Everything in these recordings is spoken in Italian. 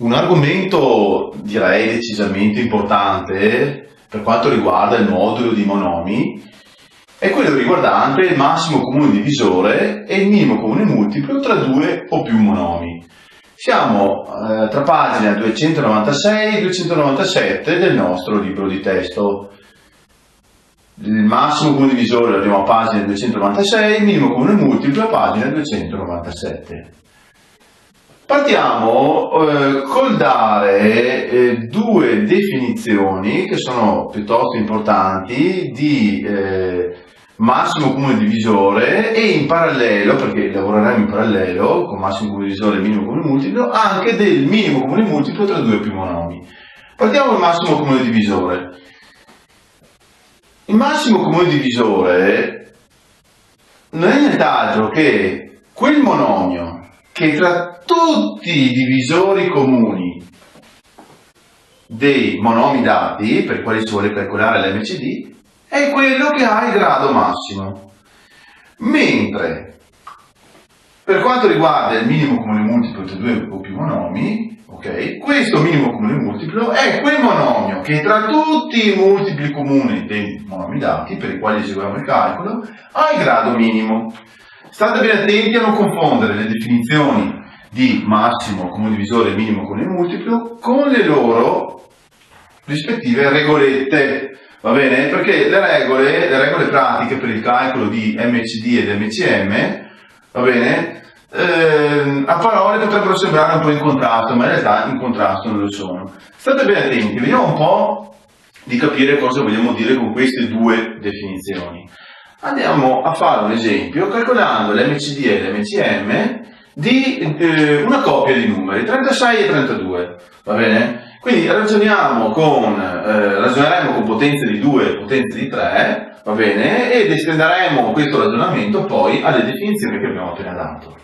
Un argomento direi decisamente importante per quanto riguarda il modulo di monomi è quello riguardante il massimo comune divisore e il minimo comune multiplo tra due o più monomi. Siamo tra pagina 296 e 297 del nostro libro di testo. Il massimo comune divisore lo abbiamo a pagina 296, il minimo comune multiplo a pagina 297. Partiamo col dare due definizioni che sono piuttosto importanti di massimo comune divisore e in parallelo, perché lavoreremo in parallelo con massimo comune divisore e minimo comune multiplo, anche del minimo comune multiplo tra due o più monomi. Partiamo dal massimo comune divisore. Il massimo comune divisore non è nient'altro che quel monomio che tra tutti i divisori comuni dei monomi dati, per i quali si vuole calcolare l'MCD, è quello che ha il grado massimo. Mentre, per quanto riguarda il minimo comune multiplo tra due o più monomi, questo minimo comune multiplo è quel monomio che tra tutti i multipli comuni dei monomi dati, per i quali eseguiamo il calcolo, ha il grado minimo. State ben attenti a non confondere le definizioni di massimo comune divisore e minimo comune multiplo con le loro rispettive regolette, va bene? Perché le regole pratiche per il calcolo di MCD ed MCM, va bene? A parole potrebbero sembrare un po' in contrasto, ma in realtà in contrasto non lo sono. State ben attenti, vediamo un po' di capire cosa vogliamo dire con queste due definizioni. Andiamo a fare un esempio calcolando l'MCD e l'MCM di una coppia di numeri, 36 e 32, va bene? Quindi ragioneremo con potenze di 2 e potenze di 3, va bene? Ed estenderemo questo ragionamento poi alle definizioni che abbiamo appena dato.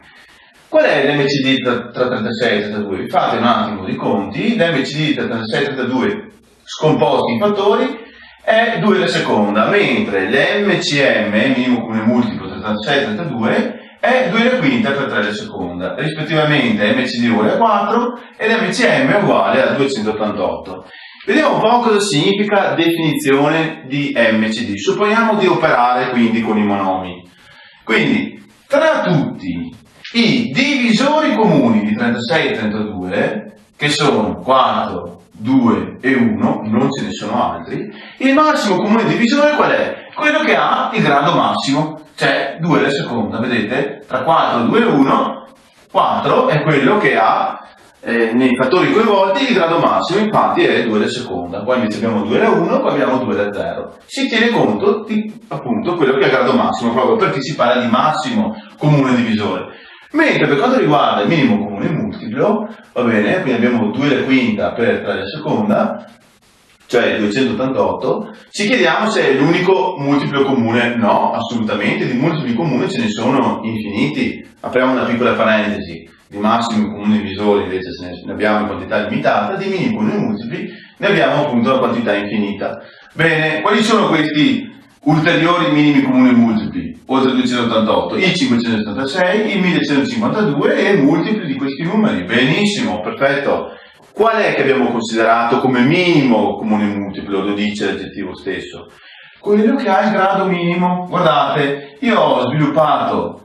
Qual è l'MCD tra 36 e 32? Vi fate un attimo di conti, l'MCD tra 36 e 32 scomposti in fattori è 2 alla seconda, mentre l'MCM, minimo comune multiplo tra 36 e 32, è 2 alla quinta per 3 alla seconda. Rispettivamente MCD uguale a 4 e l'MCM è uguale a 288. Vediamo un po' cosa significa definizione di MCD. Supponiamo di operare quindi con i monomi. Quindi, tra tutti i divisori comuni di 36 e 32, che sono 4, 2 e 1, non ce ne sono altri, il massimo comune divisore qual è? Quello che ha il grado massimo, cioè 2 alla seconda, vedete? Tra 4, 2 e 1, 4 è quello che ha nei fattori coinvolti il grado massimo, infatti è 2 alla seconda, qua invece abbiamo 2 alla 1, qua abbiamo 2 alla 0. Si tiene conto di appunto quello che è il grado massimo, proprio perché si parla di massimo comune divisore. Mentre per quanto riguarda il minimo comune multiplo, va bene, quindi abbiamo 2 alla quinta per 3 alla seconda, cioè 288, ci chiediamo se è l'unico multiplo comune. No, assolutamente, di multipli comuni ce ne sono infiniti. Apriamo una piccola parentesi, di massimi comuni divisori invece ne abbiamo in quantità limitata, di minimi comuni multipli ne abbiamo appunto una quantità infinita. Bene, quali sono questi ulteriori minimi comuni multipli, oltre 288, il 576, il 1152 e multipli di questi numeri. Benissimo, perfetto. Qual è che abbiamo considerato come minimo comune multiplo? Lo dice l'aggettivo stesso. Quello che ha il grado minimo. Guardate, io ho sviluppato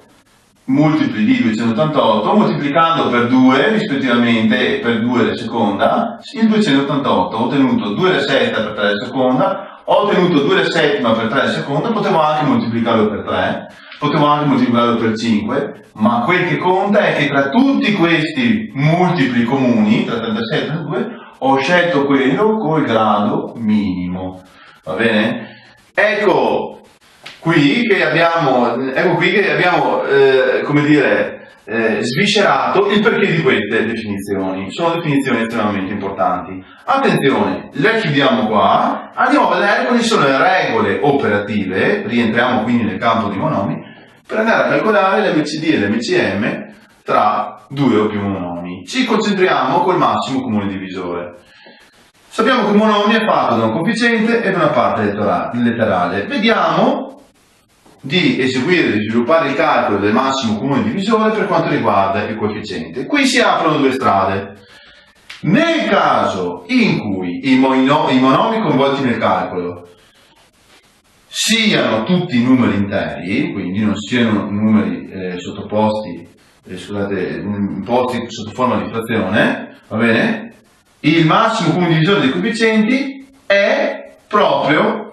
multipli di 288 moltiplicando per 2 rispettivamente per 2 alla seconda il 288, ho ottenuto 2 alla sesta per 3 alla seconda, ho ottenuto 2 alla settima per 3 alla seconda, potevo anche moltiplicarlo per 3, potevo anche moltiplicarlo per 5, ma quel che conta è che tra tutti questi multipli comuni, tra 36 e 32, ho scelto quello col grado minimo, va bene? Ecco qui che abbiamo, come dire, sviscerato il perché di queste definizioni. Sono definizioni estremamente importanti. Attenzione, le chiudiamo qua, andiamo a vedere quali sono le regole operative, rientriamo quindi nel campo dei monomi, per andare a calcolare l'MCD e l'MCM tra due o più monomi. Ci concentriamo col massimo comune divisore. Sappiamo che un monomio è fatto da un coefficiente e da una parte letterale. Vediamo di eseguire, di sviluppare il calcolo del massimo comune divisore per quanto riguarda il coefficiente. Qui si aprono due strade. Nel caso in cui i monomi coinvolti nel calcolo siano tutti numeri interi, quindi non siano numeri sottoposti, imposti sotto forma di frazione, va bene? Il massimo comune divisore dei coefficienti è proprio,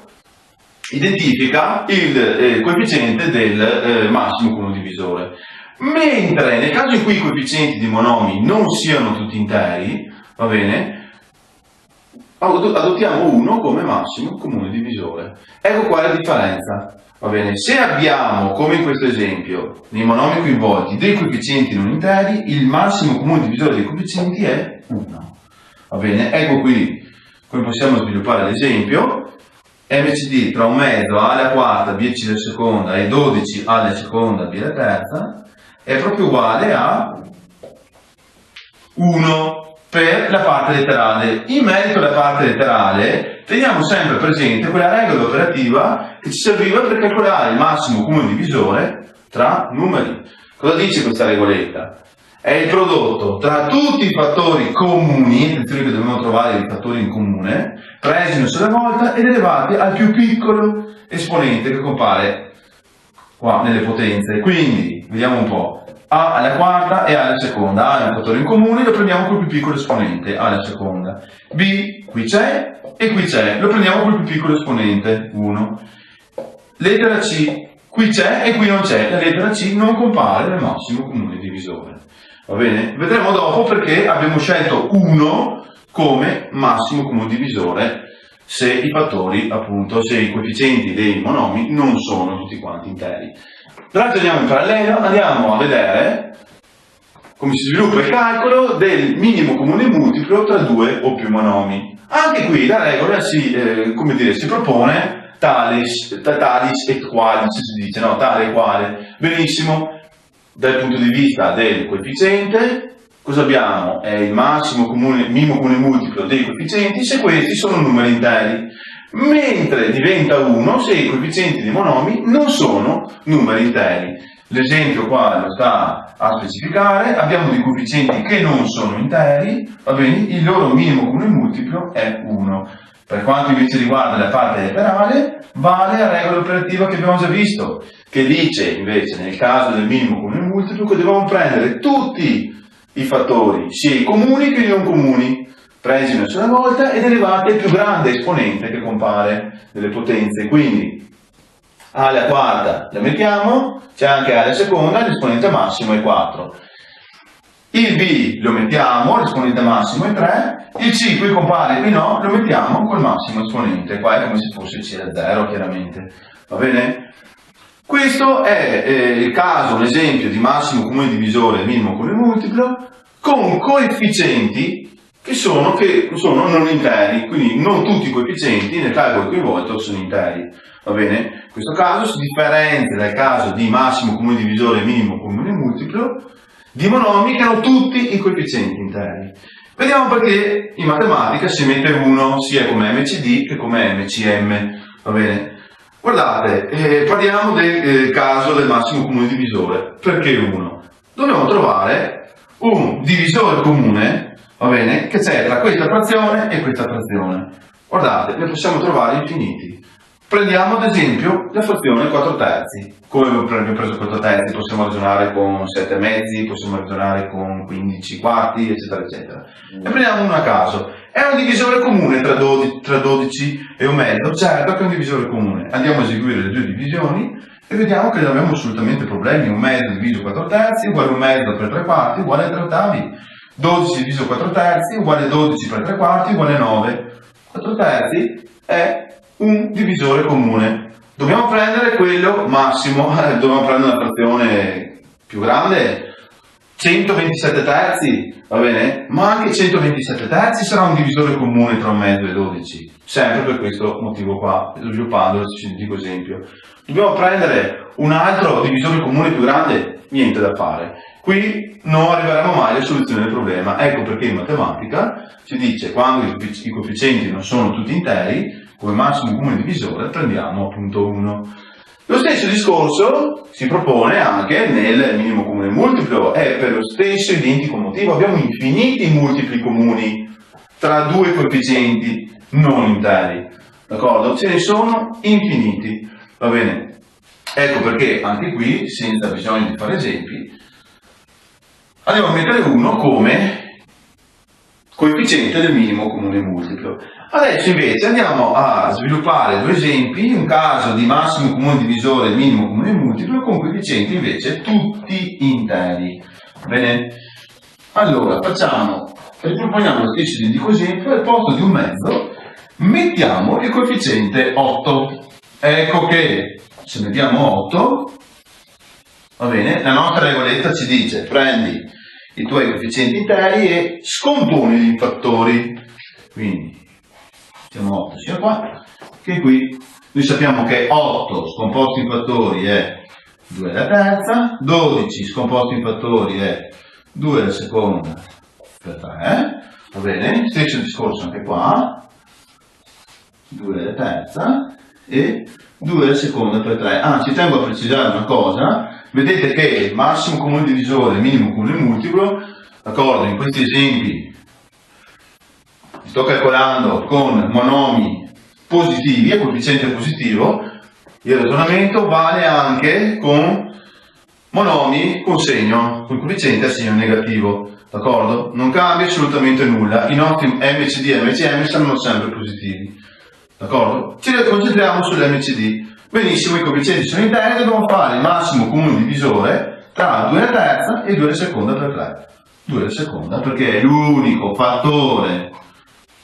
identifica il coefficiente del massimo comune divisore. Mentre nel caso in cui i coefficienti di monomi non siano tutti interi, va bene, adottiamo 1 come massimo comune divisore. Ecco qua la differenza. Va bene, se abbiamo, come in questo esempio, nei monomi coinvolti dei coefficienti non interi, il massimo comune divisore dei coefficienti è 1. Va bene, ecco qui come possiamo sviluppare l'esempio. MCD tra un mezzo A alla quarta, BC alla seconda e 12 A alla seconda, B alla terza, è proprio uguale a 1 per la parte letterale. In merito alla parte letterale, teniamo sempre presente quella regola operativa che ci serviva per calcolare il massimo comune divisore tra numeri. Cosa dice questa regoletta? È il prodotto tra tutti i fattori comuni, attenzione che dobbiamo trovare i fattori in comune, presi una sola volta ed elevati al più piccolo esponente che compare qua nelle potenze. Quindi, vediamo un po'. A alla quarta e A alla seconda. A è un fattore in comune, lo prendiamo col più piccolo esponente, A alla seconda. B, qui c'è e qui c'è, lo prendiamo col più piccolo esponente, 1. Lettera C, qui c'è e qui non c'è, la lettera C non compare nel massimo comune divisore. Va bene? Vedremo dopo perché abbiamo scelto 1 come massimo comune divisore se i fattori, appunto, se i coefficienti dei monomi non sono tutti quanti interi. Ragioniamo in parallelo, andiamo a vedere come si sviluppa il calcolo del minimo comune multiplo tra due o più monomi. Anche qui la regola si propone talis et qualis, si dice, no? Tale e quale. Benissimo, dal punto di vista del coefficiente, cosa abbiamo? È il minimo comune multiplo dei coefficienti se questi sono numeri interi. Mentre diventa 1 se i coefficienti dei monomi non sono numeri interi. L'esempio qua lo sta a specificare, abbiamo dei coefficienti che non sono interi, va bene? Il loro minimo comune multiplo è 1. Per quanto invece riguarda la parte letterale, vale la regola operativa che abbiamo già visto, che dice invece nel caso del minimo comune multiplo che dobbiamo prendere tutti i fattori, sia i comuni che i non comuni, presi una sola volta ed elevati al più grande esponente che compare nelle potenze. Quindi A alla quarta la mettiamo, c'è anche A alla seconda, l'esponente massimo è 4. Il B lo mettiamo, l'esponente massimo è 3, il C qui compare, qui no, lo mettiamo col massimo esponente, qua è come se fosse C da 0 chiaramente, va bene? Questo è il caso, un esempio di massimo comune divisore e minimo comune multiplo con coefficienti che sono non interi, quindi non tutti i coefficienti nel calcolo coinvolto sono interi, va bene? In questo caso si differenzia dal caso di massimo comune divisore e minimo comune multiplo di monomi che hanno tutti i coefficienti interi. Vediamo perché in matematica si mette 1 sia come MCD che come MCM, va bene? Guardate, parliamo del caso del massimo comune divisore. Perché 1? Dobbiamo trovare un divisore comune, va bene, che c'è tra questa frazione e questa frazione. Guardate, ne possiamo trovare infiniti. Prendiamo ad esempio la frazione 4 terzi. Come abbiamo preso 4 terzi possiamo ragionare con 7 mezzi, possiamo ragionare con 15 quarti, eccetera, eccetera. E prendiamo uno a caso. È un divisore comune tra 12 e un mezzo? Certo che è un divisore comune. Andiamo a eseguire le due divisioni e vediamo che non abbiamo assolutamente problemi. Un mezzo diviso 4 terzi uguale un mezzo per 3 quarti uguale a 3 ottavi. 12 diviso 4 terzi uguale 12 per 3 quarti uguale 9. 4 terzi è un divisore comune. Dobbiamo prendere quello massimo, dobbiamo prendere una frazione più grande, 127 terzi, va bene? Ma anche 127 terzi sarà un divisore comune tra un mezzo e 12, sempre per questo motivo qua, sviluppando il scientifico esempio. Dobbiamo prendere un altro divisore comune più grande, niente da fare. Qui non arriveremo mai alla soluzione del problema. Ecco perché in matematica si dice quando i coefficienti non sono tutti interi, come massimo comune divisore prendiamo appunto 1. Lo stesso discorso si propone anche nel minimo comune multiplo, è per lo stesso identico motivo, abbiamo infiniti multipli comuni tra due coefficienti non interi, d'accordo? Ce ne sono infiniti, va bene? Ecco perché anche qui, senza bisogno di fare esempi, andiamo a mettere uno come coefficiente del minimo comune multiplo. Adesso invece andiamo a sviluppare due esempi, un caso di massimo comune divisore e minimo comune multiplo con coefficienti invece tutti interi. Bene? Allora riproponiamo lo stesso identico esempio, al posto di un mezzo mettiamo il coefficiente 8. Ecco che se mettiamo 8, va bene, la nostra regoletta ci dice prendi i tuoi coefficienti interi e scomponili in fattori. Quindi mettiamo 8 sia qua che qui. Noi sappiamo che 8 scomposto in fattori è 2 alla terza, 12 scomposto in fattori è 2 alla seconda per 3, va bene? Stesso discorso anche qua, 2 alla terza e 2 alla seconda per 3. Anzi, tengo a precisare una cosa, vedete che il massimo comune divisore e il minimo comune multiplo, d'accordo, in questi esempi sto calcolando con monomi positivi, a coefficiente positivo, il ragionamento vale anche con monomi con segno, con coefficiente a segno negativo, d'accordo? Non cambia assolutamente nulla, i nostri MCD e MCM saranno sempre positivi, d'accordo? Ci concentriamo sull'MCD. Benissimo, i coefficienti sono interi, dobbiamo fare il massimo comune divisore tra 2 alla terza e 2 alla seconda per 3. 2 alla seconda perché è l'unico fattore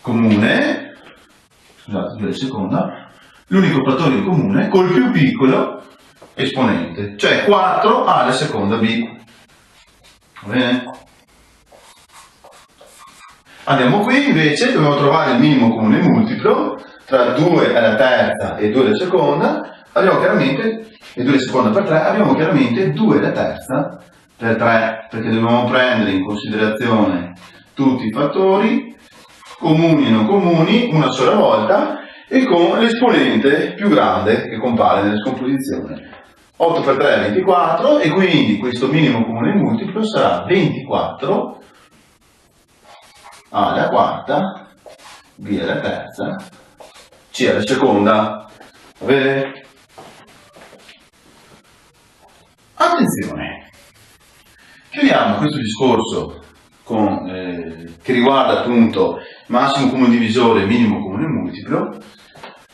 comune, scusate, 2 alla seconda, l'unico fattore in comune col più piccolo esponente, cioè 4 alla seconda b. Va bene? Andiamo qui, invece dobbiamo trovare il minimo comune multiplo tra 2 alla terza e 2 alla seconda, abbiamo chiaramente, e 2 alla seconda per 3, abbiamo chiaramente 2 alla terza per 3, perché dobbiamo prendere in considerazione tutti i fattori, comuni e non comuni, una sola volta, e con l'esponente più grande che compare nella scomposizione. 8 per 3 è 24, e quindi questo minimo comune multiplo sarà 24 A alla quarta, B alla terza, C alla seconda. Va bene? Attenzione! Chiudiamo questo discorso che riguarda appunto massimo comune divisore e minimo comune multiplo,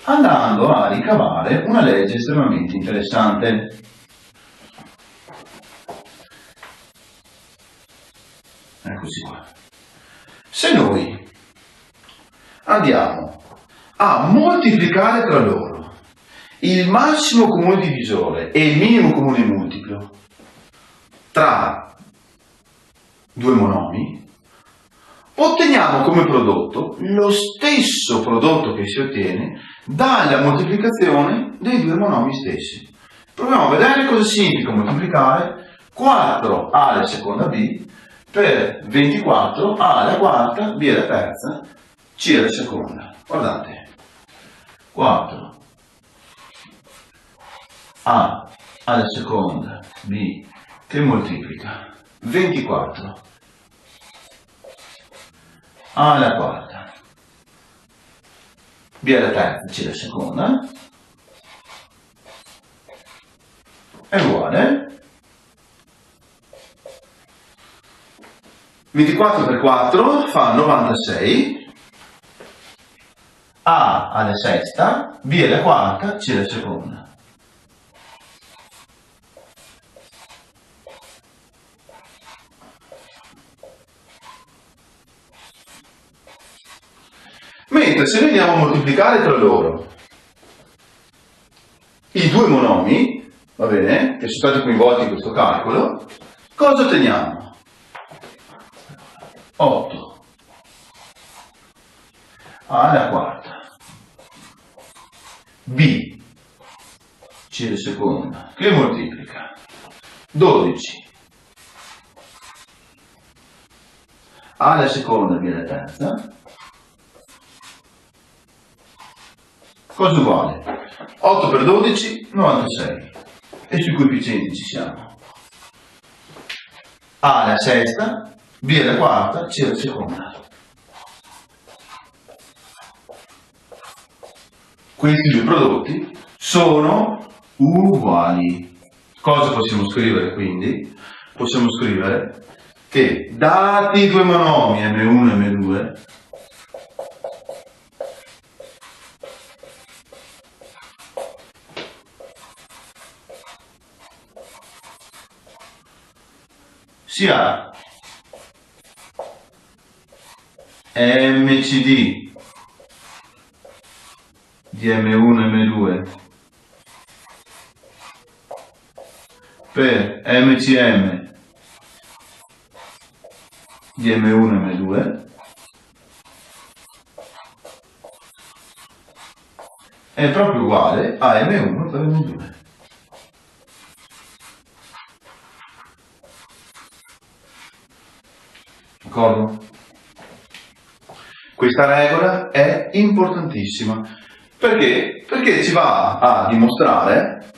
andando a ricavare una legge estremamente interessante. Eccoci qua. Se noi andiamo a moltiplicare tra loro il massimo comune divisore e il minimo comune multiplo tra due monomi, otteniamo come prodotto lo stesso prodotto che si ottiene dalla moltiplicazione dei due monomi stessi. Proviamo a vedere cosa significa moltiplicare 4a alla seconda b per 24a alla quarta, b alla terza, c alla seconda. Guardate, 4a alla seconda, b che moltiplica 24 A alla quarta, B alla terza, C alla seconda, è uguale 24 per 4 fa 96, A alla sesta, B alla quarta, C alla seconda. Mentre se noi andiamo a moltiplicare tra loro i due monomi, va bene, che sono stati coinvolti in questo calcolo, cosa otteniamo? 8 A alla quarta, B, C alla seconda, che moltiplica 12 A alla seconda, B alla terza, cosa uguale? 8 per 12, 96. E sui coefficienti ci siamo. A è la sesta, B è la quarta, C è la seconda. Questi due prodotti sono uguali. Cosa possiamo scrivere quindi? Possiamo scrivere che dati i due monomi M1 e M2, si ha MCD di M1 e M2 per MCM di M1 e M2 è proprio uguale a M1 per M2. D'accordo? Questa regola è importantissima. Perché? Perché ci va a dimostrare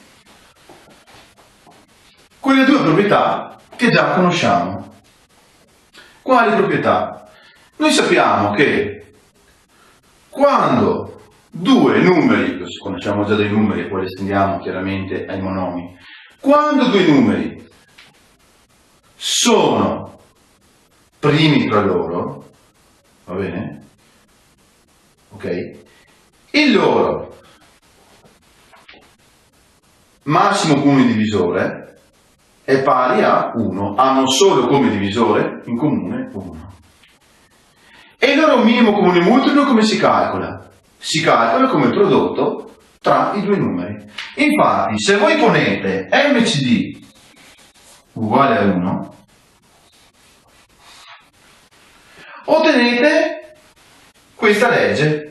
quelle due proprietà che già conosciamo. Quali proprietà? Noi sappiamo che quando due numeri, conosciamo già dei numeri e poi li estendiamo chiaramente ai monomi, quando due numeri sono primi tra loro, va bene? Ok? Il loro massimo comune divisore è pari a 1, hanno solo come divisore in comune 1. E il loro minimo comune multiplo come si calcola? Si calcola come prodotto tra i due numeri. Infatti, se voi ponete MCD uguale a 1, ottenete questa legge.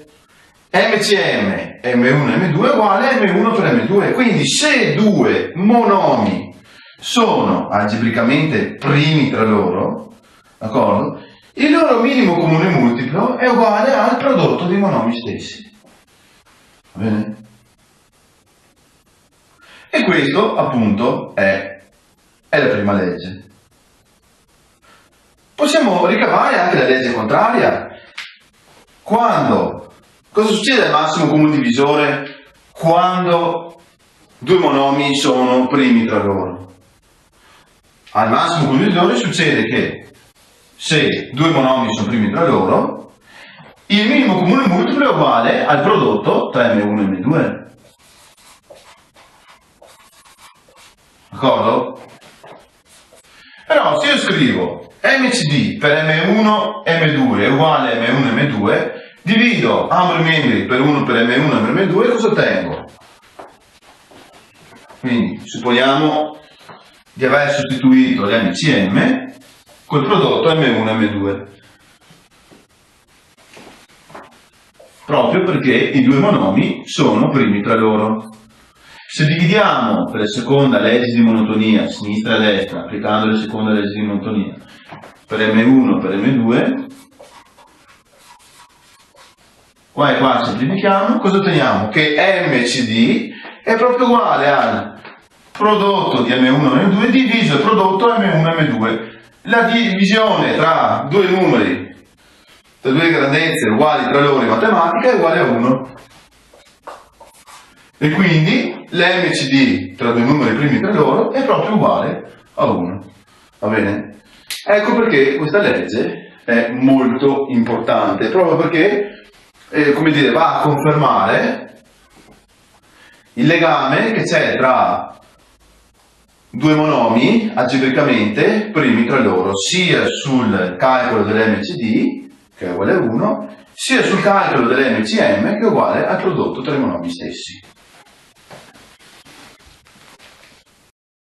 MCM M1 e M2 è uguale a M1 per M2. Quindi se due monomi sono algebricamente primi tra loro, d'accordo? Il loro minimo comune multiplo è uguale al prodotto dei monomi stessi. Va bene? E questo appunto è la prima legge. Possiamo ricavare anche la legge contraria. Cosa succede al massimo comune divisore quando due monomi sono primi tra loro? Al massimo comune divisore succede che se due monomi sono primi tra loro, il minimo comune multiplo è uguale al prodotto tra M1 e M2. D'accordo? Però se io scrivo MCD per M1 e M2 è uguale a M1 e M2, divido ambo i membri per 1 per M1 e per M2, cosa ottengo? Quindi supponiamo di aver sostituito l'MCM col prodotto M1 e M2. Proprio perché i due monomi sono primi tra loro. Se dividiamo per la seconda legge di monotonia, sinistra e destra, applicando la seconda legge di monotonia, per M1 per M2, qua e qua semplifichiamo, cosa otteniamo? Che MCD è proprio uguale al prodotto di M1 e M2 diviso il prodotto M1 e M2. La divisione tra due numeri, tra due grandezze uguali tra loro in matematica è uguale a 1. E quindi l'MCD tra due numeri primi tra loro è proprio uguale a 1. Va bene? Ecco perché questa legge è molto importante, proprio perché come dire, va a confermare il legame che c'è tra due monomi algebricamente primi tra loro, sia sul calcolo dell'MCD, che è uguale a 1, sia sul calcolo dell'MCM, che è uguale al prodotto tra i monomi stessi.